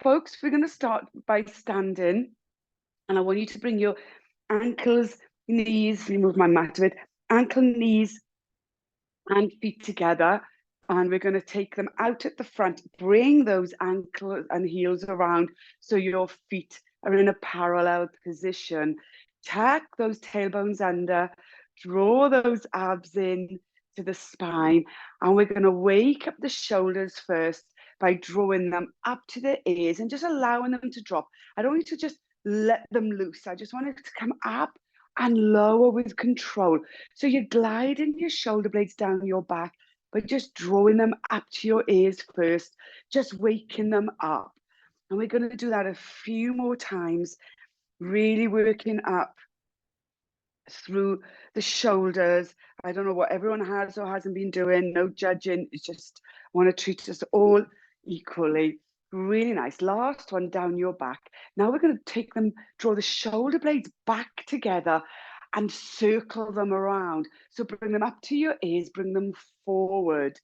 folks, we're going to start by standing, and I want you to bring your ankles, knees, let me move my mat a bit, ankle, knees, and feet together. And we're going to take them out at the front. Bring those ankles and heels around so your feet are in a parallel position. Tuck those tailbones under. Draw those abs in to the spine. And we're going to wake up the shoulders first by drawing them up to the ears and just allowing them to drop. I don't want you to just let them loose. I just want it to come up and lower with control. So you're gliding your shoulder blades down your back, but just drawing them up to your ears first, just waking them up. And we're going to do that a few more times, really working up through the shoulders. I don't know what everyone has or hasn't been doing, no judging. It's just I want to treat us all equally. Really nice. Last one down your back. Now we're going to take them, draw the shoulder blades back together and circle them around. So bring them up to your ears, bring them forward.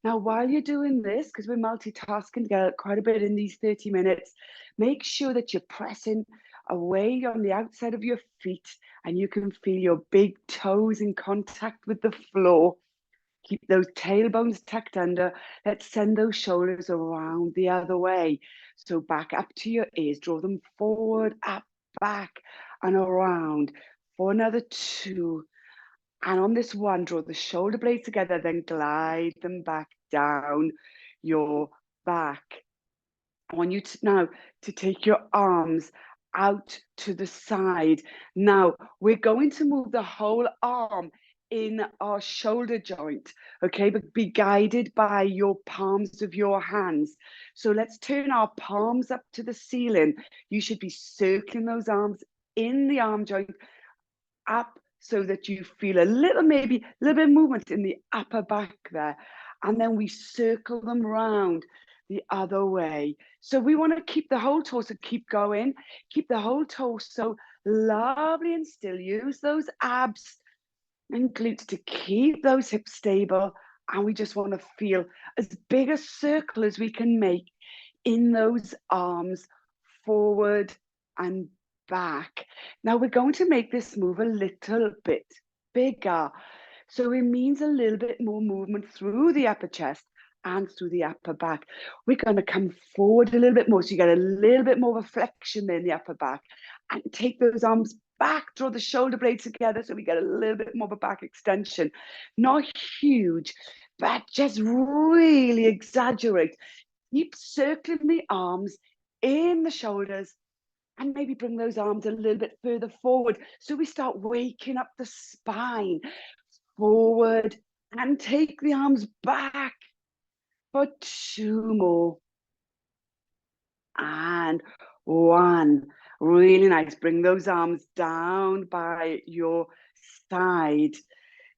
Now, while you're doing this, because we're multitasking together quite a bit in these 30 minutes, make sure that you're pressing away on the outside of your feet and you can feel your big toes in contact with the floor. Keep those tailbones tucked under. Let's send those shoulders around the other way. So back up to your ears, draw them forward, up, back, and around for another 2. And on this one, draw the shoulder blades together, then glide them back down your back. I want you to now to take your arms out to the side. Now, we're going to move the whole arm in our shoulder joint, okay? But be guided by your palms of your hands. So let's turn our palms up to the ceiling. You should be circling those arms in the arm joint up so that you feel maybe a little bit of movement in the upper back there. And then we circle them around the other way. So we want to keep the whole torso, keep going, keep the whole torso lovely and still. Use those abs and glutes to keep those hips stable. And we just want to feel as big a circle as we can make in those arms, forward and back. Now we're going to make this move a little bit bigger. So it means a little bit more movement through the upper chest and through the upper back. We're going to come forward a little bit more. So you get a little bit more of a flexion there in the upper back. And take those arms back, draw the shoulder blades together so we get a little bit more of a back extension. Not huge, but just really exaggerate. Keep circling the arms in the shoulders and maybe bring those arms a little bit further forward. So we start waking up the spine forward and take the arms back for 2 more. And 1. Really nice. Bring those arms down by your side.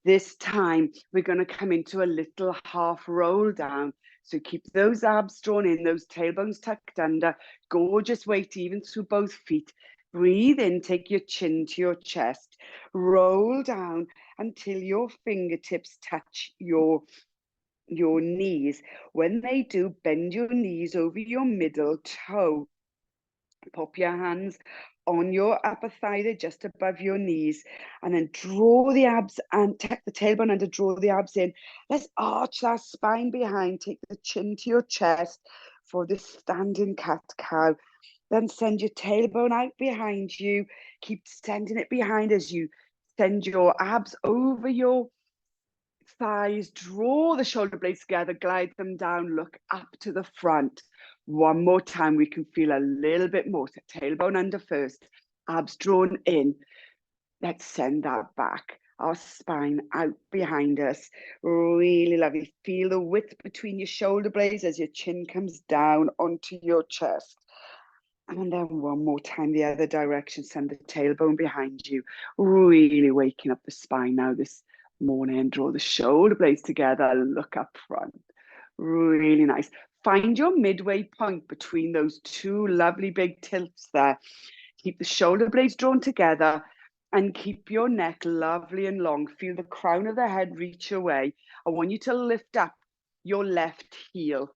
This time, we're going to come into a little half roll down. So keep those abs drawn in, those tailbones tucked under. Gorgeous weight even through both feet. Breathe in, take your chin to your chest. Roll down until your fingertips touch your knees. When they do, bend your knees over your middle toe. Pop your hands on your upper thigh, there, just above your knees, and then draw the abs and tuck the tailbone under, draw the abs in. Let's arch that spine behind, take the chin to your chest for this standing cat-cow. Then send your tailbone out behind you. Keep sending it behind as you send your abs over your thighs, draw the shoulder blades together, glide them down, look up to the front. One more time, we can feel a little bit more. So tailbone under first, abs drawn in. Let's send that back. Our spine out behind us. Really lovely. Feel the width between your shoulder blades as your chin comes down onto your chest. And then one more time, the other direction. Send the tailbone behind you. Really waking up the spine now this morning. Draw the shoulder blades together. Look up front. Really nice. Find your midway point between those 2 lovely big tilts there. Keep the shoulder blades drawn together and keep your neck lovely and long. Feel the crown of the head reach away. I want you to lift up your left heel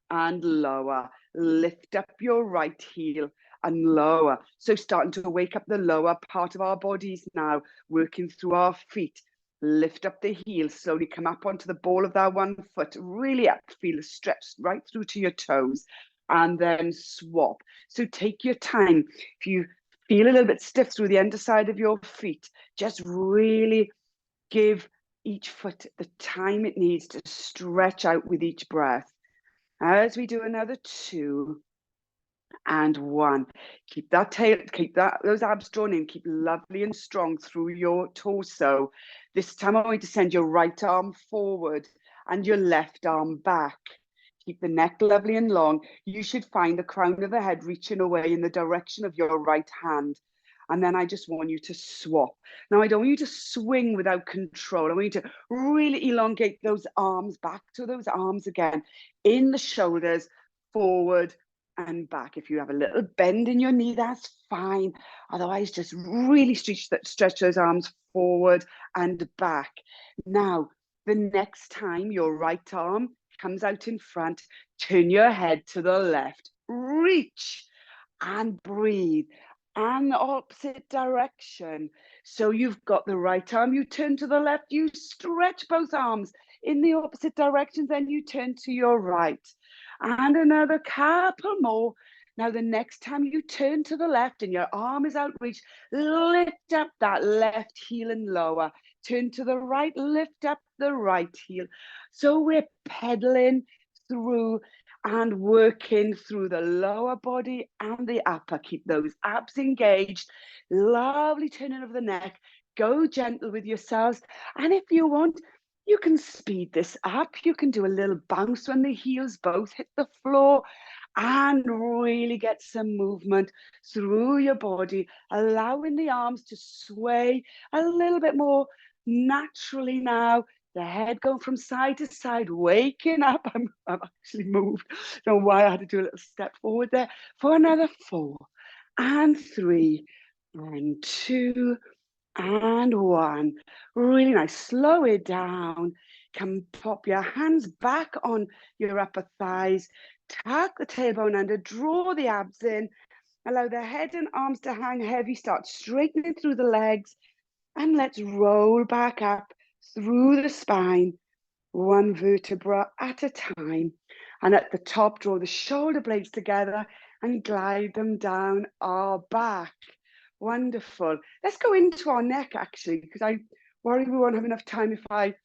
and lower. lift up your right heel and lower. So starting to wake up the lower part of our bodies now, working through our feet. Lift up the heel, slowly come up onto the ball of that one foot, really up, feel a stretch right through to your toes, and then swap. So take your time. If you feel a little bit stiff through the underside of your feet, just really give each foot the time it needs to stretch out with each breath. As we do another 2 and 1. Keep that tail, keep those abs drawn in, keep lovely and strong through your torso. This time I'm going to send your right arm forward and your left arm back. Keep the neck lovely and long. You should find the crown of the head reaching away in the direction of your right hand. And then I just want you to swap. Now, I don't want you to swing without control. I want you to really elongate those arms back to those arms again, in the shoulders, forward and back. If you have a little bend in your knee, that's fine. Otherwise, just really stretch those arms forward and back. Now, the next time your right arm comes out in front, turn your head to the left, reach and breathe, and the opposite direction. So you've got the right arm, you turn to the left, you stretch both arms in the opposite directions, then you turn to your right. And another couple more. Now, the next time you turn to the left and your arm is outreached, lift up that left heel and lower. Turn to the right, lift up the right heel. So we're pedaling through and working through the lower body and the upper. Keep those abs engaged. Lovely turning of the neck. Go gentle with yourselves. And if you want, you can speed this up. You can do a little bounce when the heels both hit the floor and really get some movement through your body, allowing the arms to sway a little bit more naturally now. The head going from side to side, waking up. I've actually moved. Don't know why I had to do a little step forward there. For another 4 and 3 and 2 and 1. Really nice. Slow it down. Come pop your hands back on your upper thighs. Tuck the tailbone under. Draw the abs in. Allow the head and arms to hang heavy. Start straightening through the legs. And let's roll back up through the spine, one vertebra at a time. And at the top, draw the shoulder blades together and glide them down our back. Wonderful. Let's go into our neck, actually, because I worry we won't have enough time if I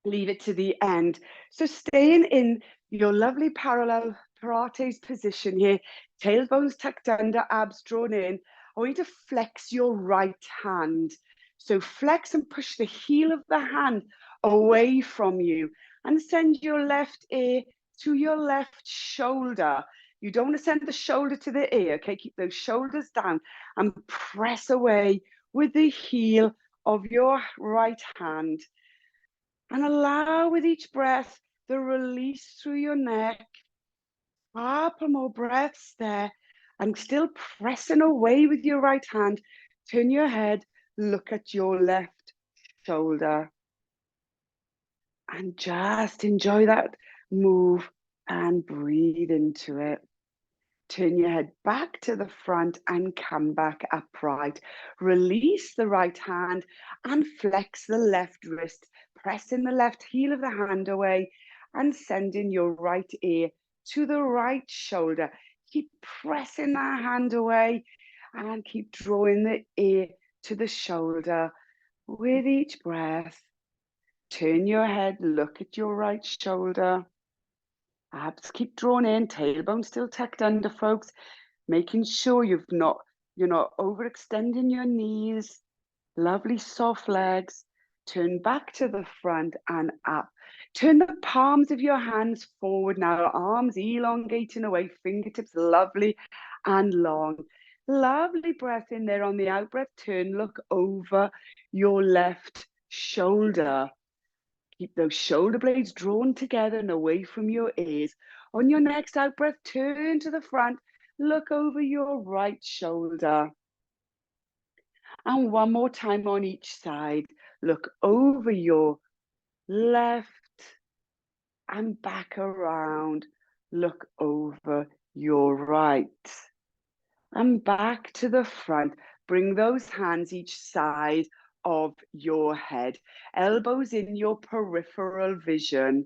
leave it to the end. So staying in your lovely parallel Pilates position here, tailbones tucked under, abs drawn in. I want you to flex your right hand. So flex and push the heel of the hand away from you and send your left ear to your left shoulder. You don't want to send the shoulder to the ear, okay? Keep those shoulders down and press away with the heel of your right hand. And allow with each breath the release through your neck. Couple more breaths there. And still pressing away with your right hand. Turn your head, look at your left shoulder. And just enjoy that move and breathe into it. Turn your head back to the front and come back upright. Release the right hand and flex the left wrist, pressing the left heel of the hand away and sending your right ear to the right shoulder. Keep pressing that hand away and keep drawing the ear to the shoulder with each breath. Turn your head, look at your right shoulder. Abs keep drawn in, tailbone still tucked under, folks. Making sure you're not overextending your knees. Lovely soft legs. Turn back to the front and up. Turn the palms of your hands forward now. Arms elongating away, fingertips lovely and long. Lovely breath in there on the out breath. Turn, look over your left shoulder. Keep those shoulder blades drawn together and away from your ears. On your next out breath, turn to the front, look over your right shoulder. And one more time on each side, look over your left and back around, look over your right. And back to the front. Bring those hands each side of your head, elbows in your peripheral vision.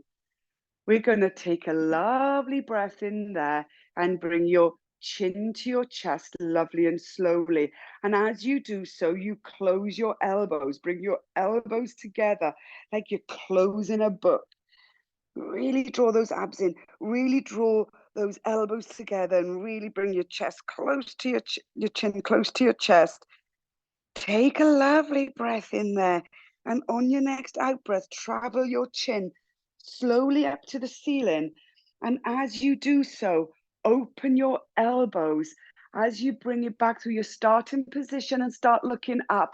We're going to take a lovely breath in there and bring your chin to your chest, lovely and slowly. And as you do so, you close your elbows, bring your elbows together like you're closing a book. Really draw those abs in, really draw those elbows together and really bring your chest close to your chin, close to your chest. Take a lovely breath in there. And on your next out breath, travel your chin slowly up to the ceiling. And as you do so, open your elbows. As you bring it back to your starting position and start looking up,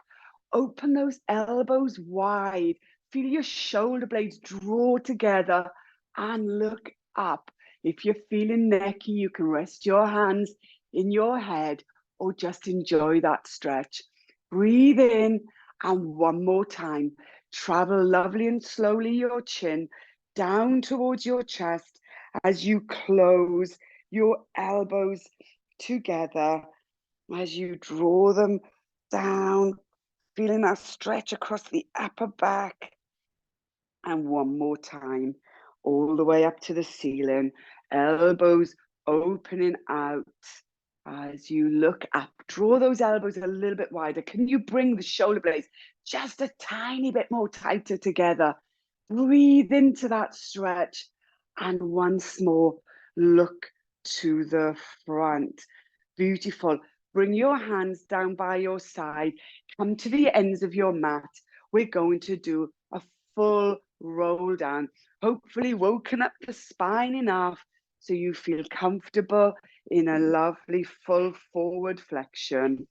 open those elbows wide. Feel your shoulder blades draw together and look up. If you're feeling necky, you can rest your hands in your head or just enjoy that stretch. Breathe in, and one more time. Travel lovely and slowly your chin down towards your chest as you close your elbows together, as you draw them down, feeling that stretch across the upper back. And one more time, all the way up to the ceiling, elbows opening out. As you look up, draw those elbows a little bit wider. Can you bring the shoulder blades just a tiny bit more tighter together? Breathe into that stretch. And once more, look to the front. Beautiful. Bring your hands down by your side. Come to the ends of your mat. We're going to do a full roll down. Hopefully woken up the spine enough so you feel comfortable in a lovely full forward flexion.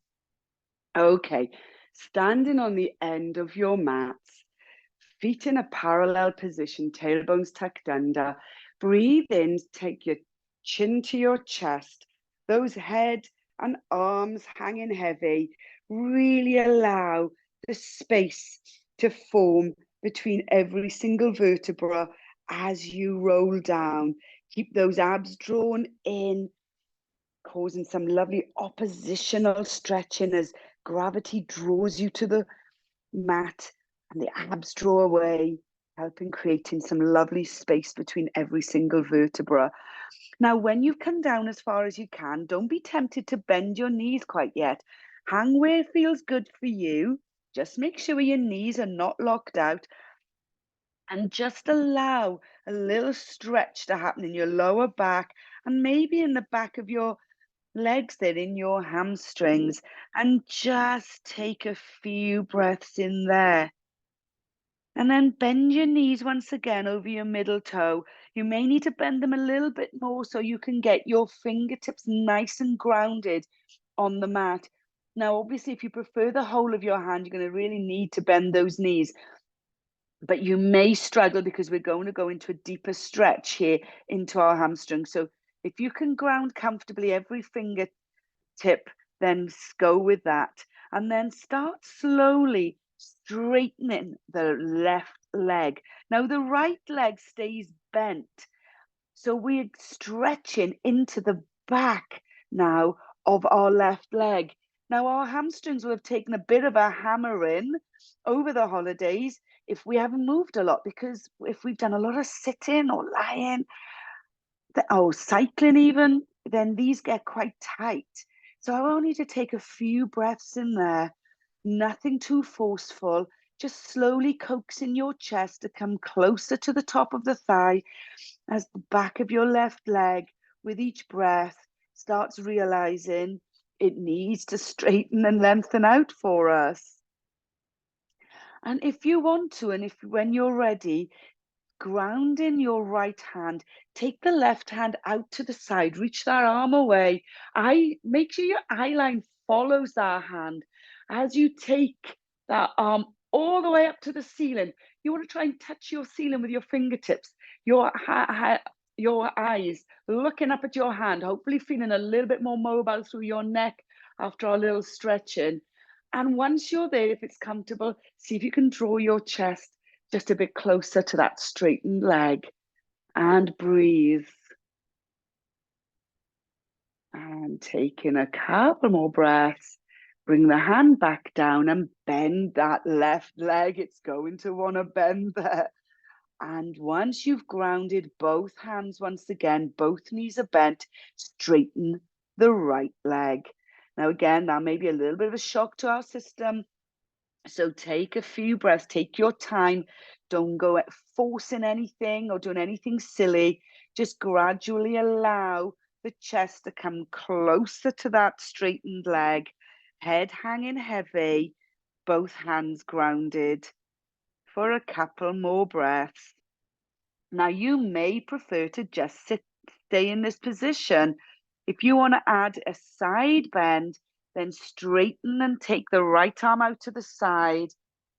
Okay, standing on the end of your mats, feet in a parallel position, tailbones tucked under. Breathe in, take your chin to your chest, those head and arms hanging heavy. Really allow the space to form between every single vertebra as you roll down. Keep those abs drawn in, causing some lovely oppositional stretching as gravity draws you to the mat and the abs draw away, helping creating some lovely space between every single vertebra. Now, when you've come down as far as you can, don't be tempted to bend your knees quite yet. Hang where it feels good for you. Just make sure your knees are not locked out and just allow a little stretch to happen in your lower back and maybe in the back of your legs there in your hamstrings, and just take a few breaths in there. And then bend your knees once again over your middle toe. You may need to bend them a little bit more so you can get your fingertips nice and grounded on the mat. Now, obviously, if you prefer the whole of your hand, you're going to really need to bend those knees. But you may struggle because we're going to go into a deeper stretch here into our hamstring. So if you can ground comfortably every fingertip, then go with that. And then start slowly straightening the left leg. Now, the right leg stays bent. So we're stretching into the back now of our left leg. Now, our hamstrings will have taken a bit of a hammering over the holidays if we haven't moved a lot, because if we've done a lot of sitting or lying, or cycling even, then these get quite tight. So I want you to take a few breaths in there, nothing too forceful, just slowly coaxing your chest to come closer to the top of the thigh as the back of your left leg with each breath starts realizing it needs to straighten and lengthen out for us. And if you want to, and if when you're ready, ground in your right hand, take the left hand out to the side, reach that arm away. Make sure your eye line follows that hand. As you take that arm all the way up to the ceiling, you want to try and touch your ceiling with your fingertips, your eyes looking up at your hand, hopefully feeling a little bit more mobile through your neck after our little stretching. And once you're there, if it's comfortable, see if you can draw your chest just a bit closer to that straightened leg, and breathe. And taking a couple more breaths, bring the hand back down and bend that left leg. It's going to want to bend there. And once you've grounded both hands once again, both knees are bent, straighten the right leg. Now, again, that may be a little bit of a shock to our system. So take a few breaths, take your time. Don't go forcing anything or doing anything silly. Just gradually allow the chest to come closer to that straightened leg, head hanging heavy, both hands grounded for a couple more breaths. Now, you may prefer to just stay in this position. If you want to add a side bend, then straighten and take the right arm out to the side.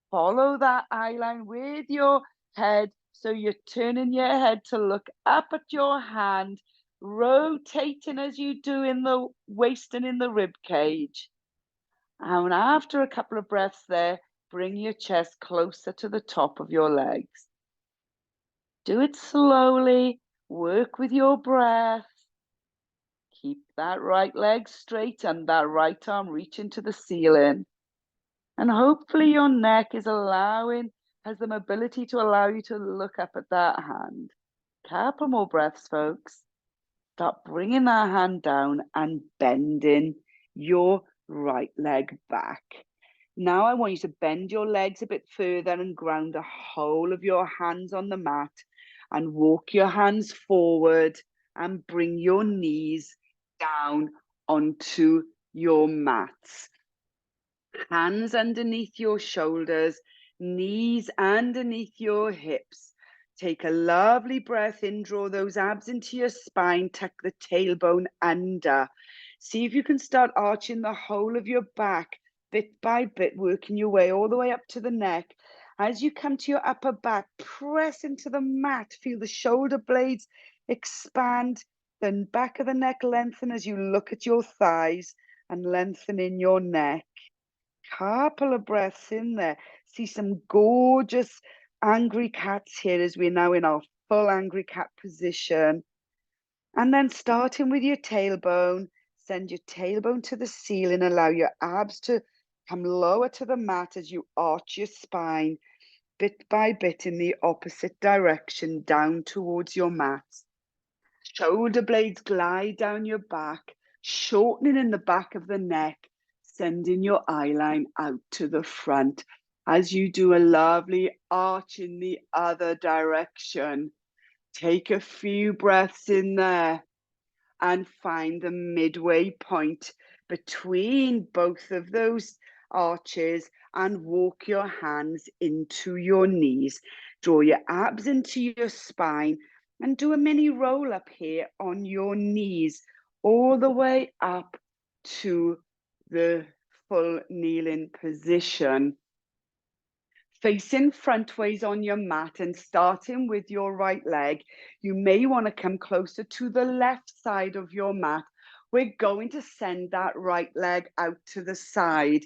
Follow that eye line with your head. So you're turning your head to look up at your hand, rotating as you do in the waist and in the rib cage. And after a couple of breaths there, bring your chest closer to the top of your legs. Do it slowly, work with your breath. Keep that right leg straight and that right arm reaching to the ceiling. And hopefully your neck has the mobility to allow you to look up at that hand. Couple more breaths, folks. Start bringing that hand down and bending your right leg back. Now I want you to bend your legs a bit further and ground the whole of your hands on the mat and walk your hands forward and bring your knees down onto your mats. Hands underneath your shoulders, knees underneath your hips. Take a lovely breath in, draw those abs into your spine, tuck the tailbone under. See if you can start arching the whole of your back, bit by bit, working your way all the way up to the neck. As you come to your upper back, press into the mat, feel the shoulder blades expand, the back of the neck lengthen as you look at your thighs and lengthen in your neck. Couple of breaths in there. See some gorgeous angry cats here as we're now in our full angry cat position. And then starting with your tailbone, send your tailbone to the ceiling, allow your abs to come lower to the mat as you arch your spine bit by bit in the opposite direction down towards your mat. Shoulder blades glide down your back, shortening in the back of the neck, sending your eye line out to the front as you do a lovely arch in the other direction. Take a few breaths in there and find the midway point between both of those arches and walk your hands into your knees. Draw your abs into your spine and do a mini roll up here on your knees all the way up to the full kneeling position. Facing frontways on your mat and starting with your right leg, you may want to come closer to the left side of your mat. We're going to send that right leg out to the side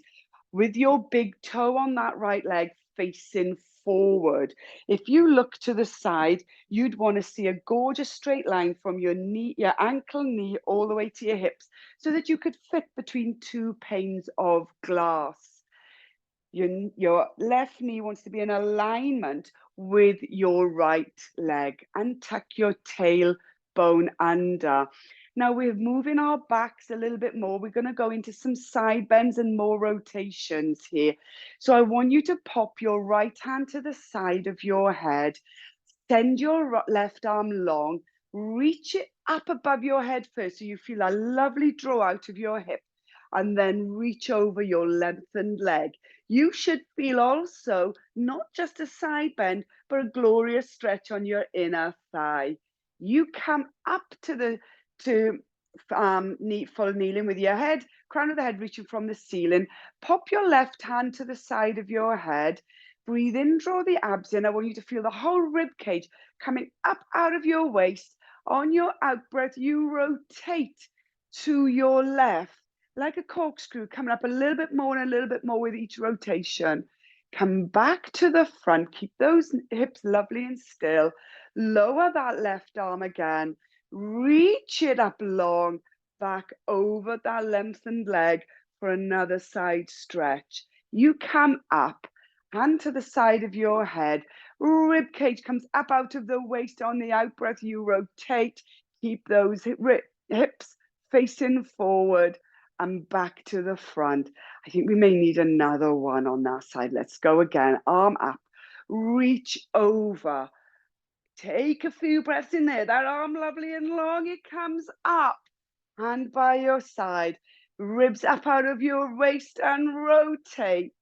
with your big toe on that right leg facing forward. If you look to the side, you'd want to see a gorgeous straight line from your knee, your ankle, knee, all the way to your hips so that you could fit between two panes of glass. Your left knee wants to be in alignment with your right leg and tuck your tailbone under. Now we're moving our backs a little bit more. We're going to go into some side bends and more rotations here. So I want you to pop your right hand to the side of your head. Send your left arm long. Reach it up above your head first so you feel a lovely draw out of your hip. And then reach over your lengthened leg. You should feel also not just a side bend, but a glorious stretch on your inner thigh. You come up to full kneeling with your head, crown of the head reaching from the ceiling. Pop your left hand to the side of your head. Breathe in, draw the abs in. I want you to feel the whole rib cage coming up out of your waist. On your out breath, you rotate to your left like a corkscrew, coming up a little bit more and a little bit more with each rotation. Come back to the front, keep those hips lovely and still. Lower that left arm again, reach it up long, back over that lengthened leg for another side stretch. You come up, hand to the side of your head, rib cage comes up out of the waist. On the out breath, you rotate, keep those hips facing forward and back to the front. I think we may need another one on that side. Let's go again. Arm up, reach over. Take a few breaths in there. That arm lovely and long. It comes up. Hand by your side. Ribs up out of your waist and rotate.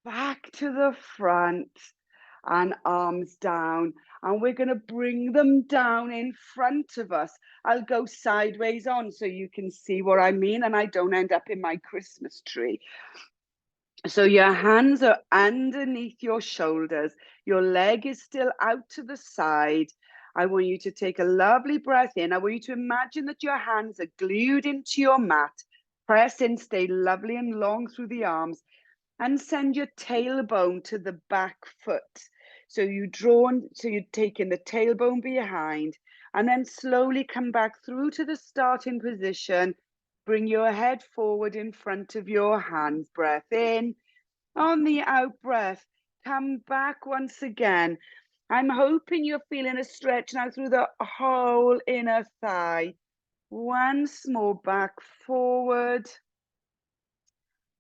Back to the front and arms down. And we're going to bring them down in front of us. I'll go sideways on so you can see what I mean and I don't end up in my Christmas tree. So your hands are underneath your shoulders. Your leg is still out to the side. I want you to take a lovely breath in. I want you to imagine that your hands are glued into your mat. Press in, stay lovely and long through the arms, and send your tailbone to the back foot. So you're taking the tailbone behind, and then slowly come back through to the starting position. Bring your head forward in front of your hands. Breath in. On the out breath, come back once again. I'm hoping you're feeling a stretch now through the whole inner thigh. Once more, back forward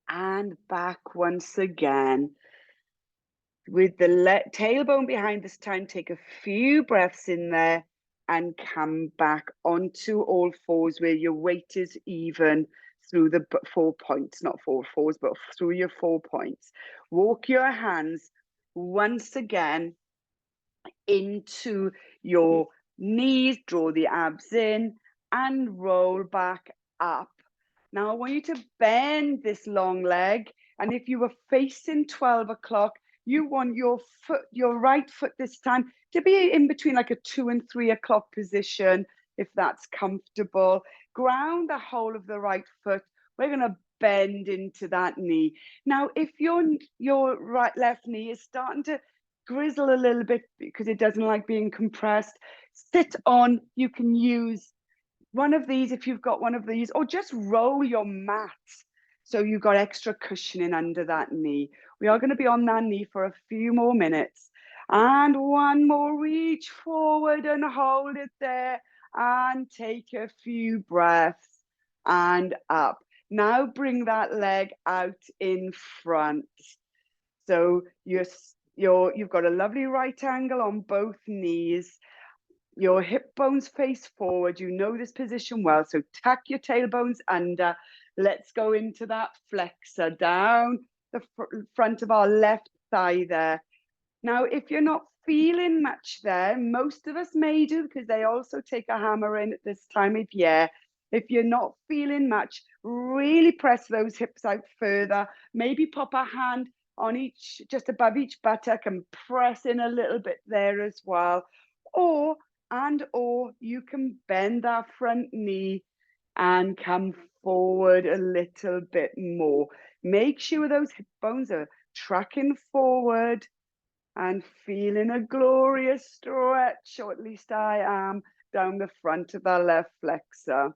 and back once again. With the tailbone behind this time, take a few breaths in there and come back onto all fours where your weight is even through the 4 points, not 4 fours, but through your 4 points. Walk your hands once again into your knees, draw the abs in and roll back up. Now I want you to bend this long leg, and if you were facing 12 o'clock, you want your right foot this time to be in between like a 2 and 3 o'clock position, if that's comfortable. Ground the whole of the right foot. We're going to bend into that knee. Now, if your left knee is starting to grizzle a little bit because it doesn't like being compressed, sit on. You can use one of these if you've got one of these, or just roll your mat so you've got extra cushioning under that knee. We are going to be on that knee for a few more minutes. And one more, reach forward and hold it there and take a few breaths and up. Now bring that leg out in front. So you've got a lovely right angle on both knees. Your hip bones face forward. You know this position well. So tuck your tailbones under. Let's go into that flexor down the front of our left thigh there. Now, if you're not feeling much there, most of us may do because they also take a hammer in at this time of year. If you're not feeling much, really press those hips out further. Maybe pop a hand on each, just above each buttock, and press in a little bit there as well. Or you can bend that front knee and come forward a little bit more. Make sure those hip bones are tracking forward and feeling a glorious stretch, or at least I am, down the front of the left flexor.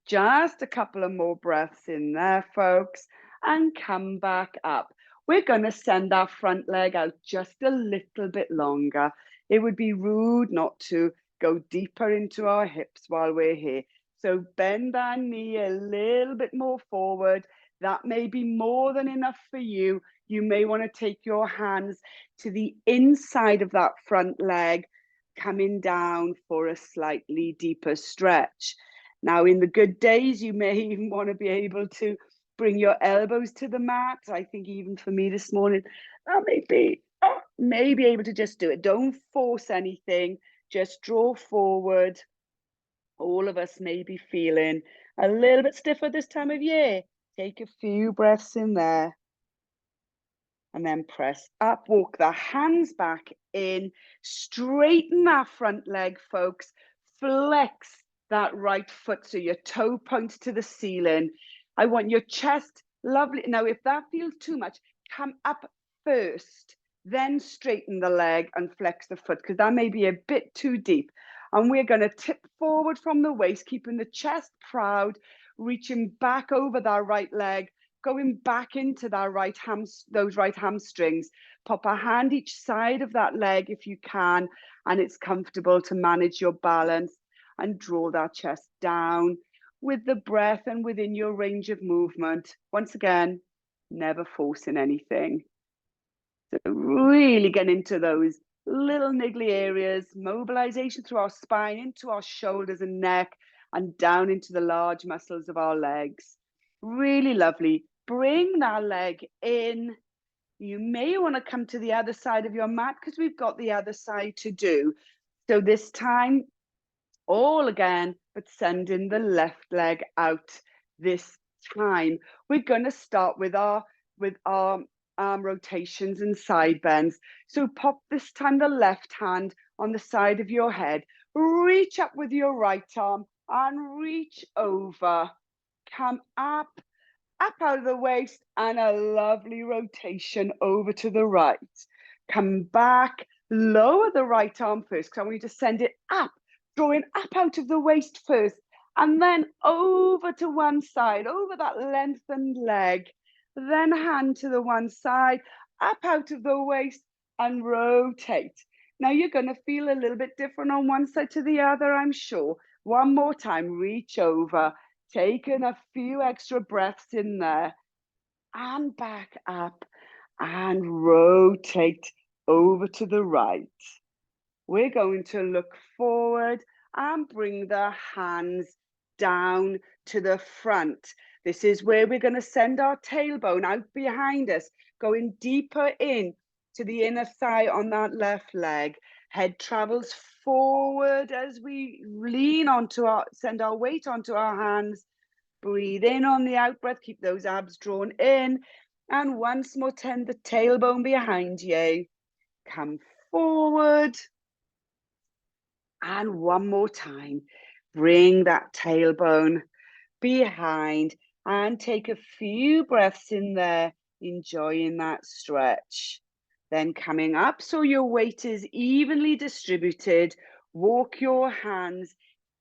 Just a couple of more breaths in there, folks, and come back up. We're going to send our front leg out just a little bit longer. It would be rude not to go deeper into our hips while we're here. So bend our knee a little bit more forward. That may be more than enough for you. You may want to take your hands to the inside of that front leg, coming down for a slightly deeper stretch. Now, in the good days, you may even want to be able to bring your elbows to the mat. I think even for me this morning, that may be able to just do it. Don't force anything. Just draw forward. All of us may be feeling a little bit stiffer this time of year. Take a few breaths in there. And then press up, walk the hands back in, straighten that front leg, folks. Flex that right foot so your toe points to the ceiling. I want your chest lovely. Now, if that feels too much, come up first, then straighten the leg and flex the foot, because that may be a bit too deep. And we're going to tip forward from the waist, keeping the chest proud, reaching back over that right leg, going back into that those right hamstrings. Pop a hand each side of that leg if you can, and it's comfortable to manage your balance, and draw that chest down with the breath and within your range of movement. Once again, never forcing anything. So really get into those little niggly areas, mobilization through our spine, into our shoulders and neck, and down into the large muscles of our legs. Really lovely. Bring that leg in. You may want to come to the other side of your mat because we've got the other side to do. So this time, all again, but sending the left leg out this time. We're going to start with our arm rotations and side bends. So pop this time the left hand on the side of your head. Reach up with your right arm and reach over. Come up out of the waist, and a lovely rotation over to the right. Come back, lower the right arm first, because I want you to send it up, drawing up out of the waist first, and then over to one side, over that lengthened leg. Then hand to the one side, up out of the waist, and rotate. Now you're going to feel a little bit different on one side to the other, I'm sure. One more time, reach over. Taking a few extra breaths in there, and back up, and rotate over to the right. We're going to look forward and bring the hands down to the front. This is where we're going to send our tailbone out behind us, going deeper in to the inner thigh on that left leg. Head travels forward as we send our weight onto our hands. Breathe in on the out breath, keep those abs drawn in. And once more, tend the tailbone behind you. Come forward. And one more time, bring that tailbone behind and take a few breaths in there, enjoying that stretch. Then coming up so your weight is evenly distributed, walk your hands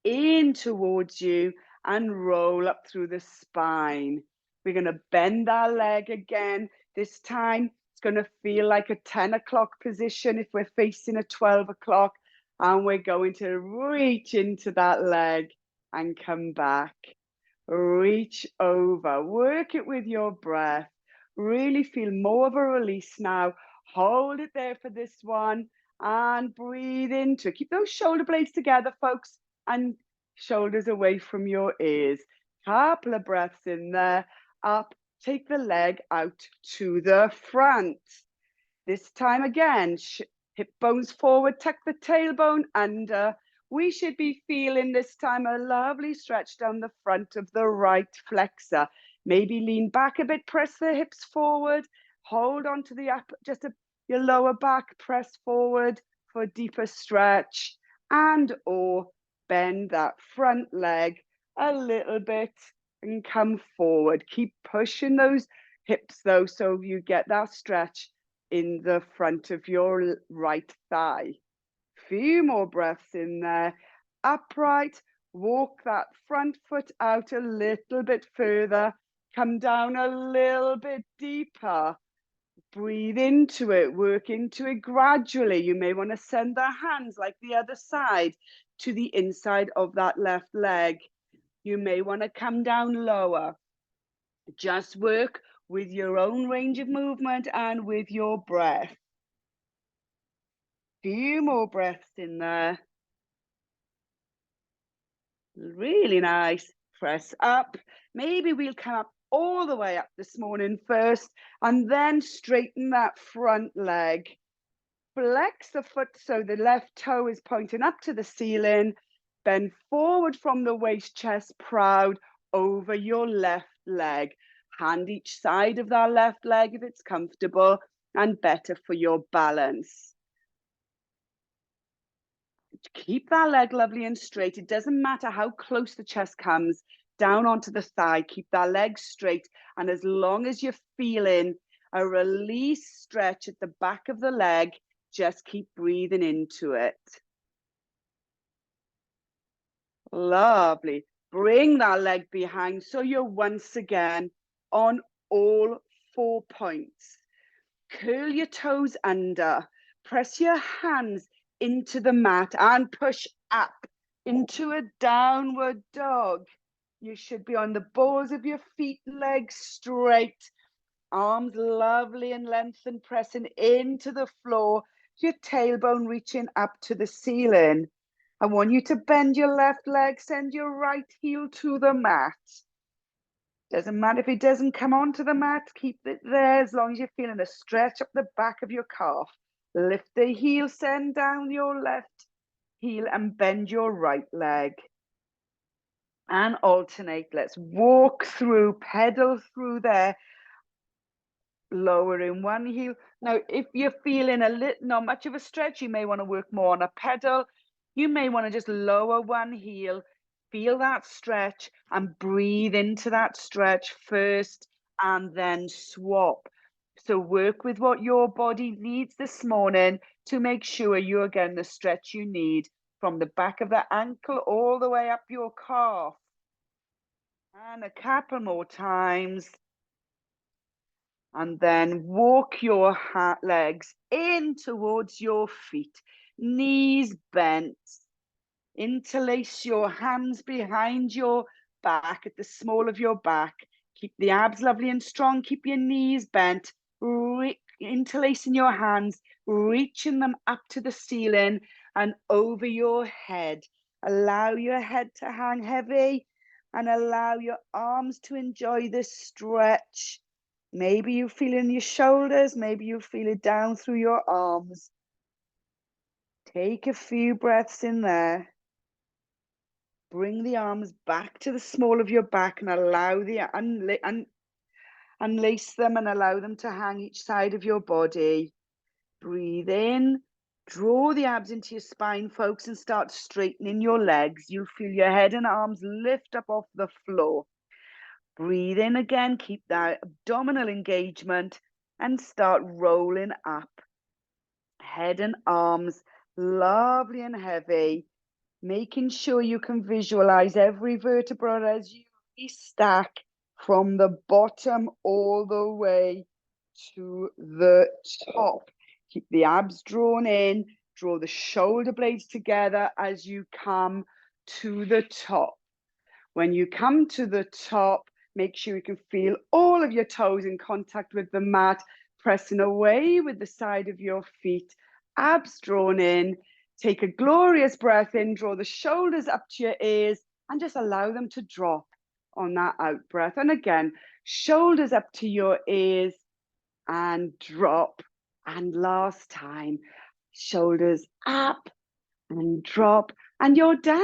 in towards you and roll up through the spine. We're going to bend our leg again. This time it's going to feel like a 10 o'clock position if we're facing a 12 o'clock. And we're going to reach into that leg and come back. Reach over, work it with your breath. Really feel more of a release now. Hold it there for this one and breathe into it. Keep those shoulder blades together, folks, and shoulders away from your ears. Couple of breaths in there. Up, take the leg out to the front. This time again, hip bones forward, tuck the tailbone under. We should be feeling this time a lovely stretch down the front of the right flexor. Maybe lean back a bit, press the hips forward, hold on to the your lower back, press forward for a deeper stretch, and or bend that front leg a little bit and come forward. Keep pushing those hips though, so you get that stretch in the front of your right thigh. Few more breaths in there. Upright, walk that front foot out a little bit further. Come down a little bit deeper. Breathe into it, work into it gradually. You may want to send the hands like the other side to the inside of that left leg. You may want to come down lower. Just work with your own range of movement and with your breath. Few more breaths in there. Really nice. Press up. Maybe we'll come up all the way up this morning first, and then straighten that front leg. Flex the foot so the left toe is pointing up to the ceiling. Bend forward from the waist, chest proud, over your left leg. Hand each side of that left leg if it's comfortable and better for your balance. Keep that leg lovely and straight. It doesn't matter how close the chest comes down onto the thigh. Keep that leg straight. And as long as you're feeling a release stretch at the back of the leg, just keep breathing into it. Lovely. Bring that leg behind so you're once again on all 4 points. Curl your toes under. Press your hands into the mat and push up into a downward dog. You should be on the balls of your feet, legs straight, arms lovely and lengthened, pressing into the floor, your tailbone reaching up to the ceiling. I want you to bend your left leg, send your right heel to the mat. Doesn't matter if it doesn't come onto the mat, keep it there as long as you're feeling a stretch up the back of your calf. Lift the heel, send down your left heel and bend your right leg. And alternate. Let's walk through, pedal through there, lowering one heel. Now, if you're feeling not much of a stretch, you may want to work more on a pedal. You may want to just lower one heel, feel that stretch and breathe into that stretch first and then swap. So work with what your body needs this morning to make sure you're getting the stretch you need from the back of the ankle all the way up your calf. And a couple more times. And then walk your legs in towards your feet, knees bent. Interlace your hands behind your back at the small of your back. Keep the abs lovely and strong. Keep your knees bent. Interlacing your hands, reaching them up to the ceiling and over your head. Allow your head to hang heavy and allow your arms to enjoy this stretch. Maybe you feel it in your shoulders, maybe you feel it down through your arms. Take a few breaths in there. Bring the arms back to the small of your back and allow the unlace them and allow them to hang each side of your body. Breathe in, draw the abs into your spine, folks, and start straightening your legs. You'll feel your head and arms lift up off the floor. Breathe in again, keep that abdominal engagement and start rolling up. Head and arms lovely and heavy, making sure you can visualize every vertebra as you restack from the bottom all the way to the top. Keep the abs drawn in, draw the shoulder blades together as you come to the top. When you come to the top, make sure you can feel all of your toes in contact with the mat, pressing away with the side of your feet, abs drawn in. Take a glorious breath in, draw the shoulders up to your ears, and just allow them to drop on that out breath. And again, shoulders up to your ears and drop. And last time, shoulders up and drop, and you're done.